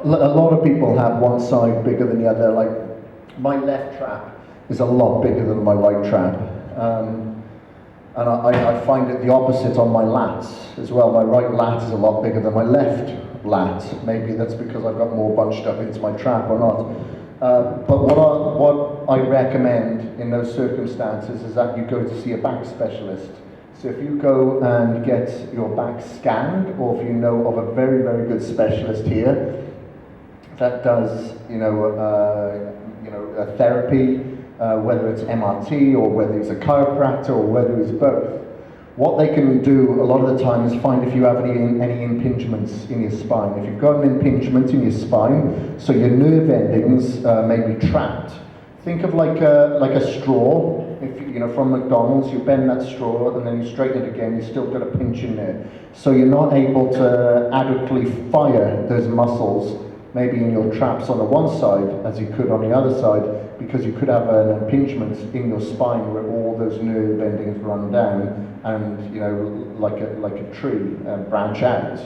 a lot of people have one side bigger than the other. Like my left trap is a lot bigger than my right trap. And I find it the opposite on my lats as well. My right lat is a lot bigger than my left lat. Maybe that's because I've got more bunched up into my trap or not. But what I recommend in those circumstances is that you go to see a back specialist. So if you go and get your back scanned, or if you know of a very, very good specialist here that does, a therapy, whether it's MRT or whether it's a chiropractor or whether it's both, what they can do a lot of the time is find if you have any impingements in your spine. If you've got an impingement in your spine, so your nerve endings may be trapped. Think of like a straw. If from McDonald's, you bend that straw and then you straighten it again, you still got a pinch in there. So you're not able to adequately fire those muscles, maybe in your traps on the one side as you could on the other side, because you could have an impingement in your spine where all those nerve endings run down and, like a tree, branch out.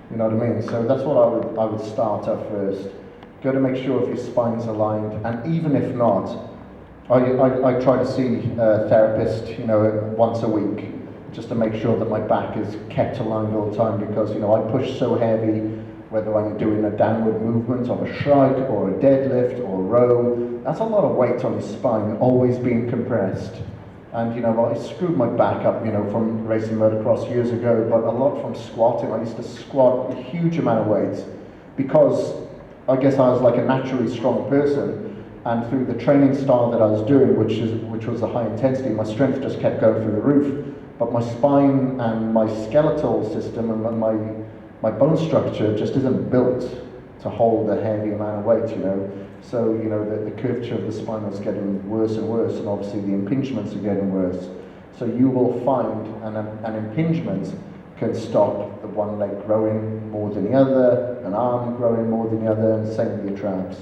You know what I mean? So that's what I would start at first. Got to make sure if your spine's aligned, and even if not, I try to see a therapist, once a week, just to make sure that my back is kept aligned all the time, because I push so heavy, whether I'm doing a downward movement on a shrug or a deadlift or a row. That's a lot of weight on your spine, always being compressed. And I screwed my back up, from racing motocross years ago, but a lot from squatting. I used to squat a huge amount of weight because I guess I was like a naturally strong person. And through the training style that I was doing, which was a high intensity, my strength just kept going through the roof. But my spine and my skeletal system and my bone structure just isn't built to hold a heavy amount of weight, So, the curvature of the spine was getting worse and worse, and obviously the impingements are getting worse. So you will find an impingement can stop the one leg growing more than the other, an arm growing more than the other, and same with your traps.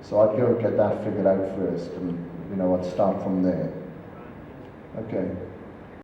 So I'd go and get that figured out first, and I'd start from there. Okay.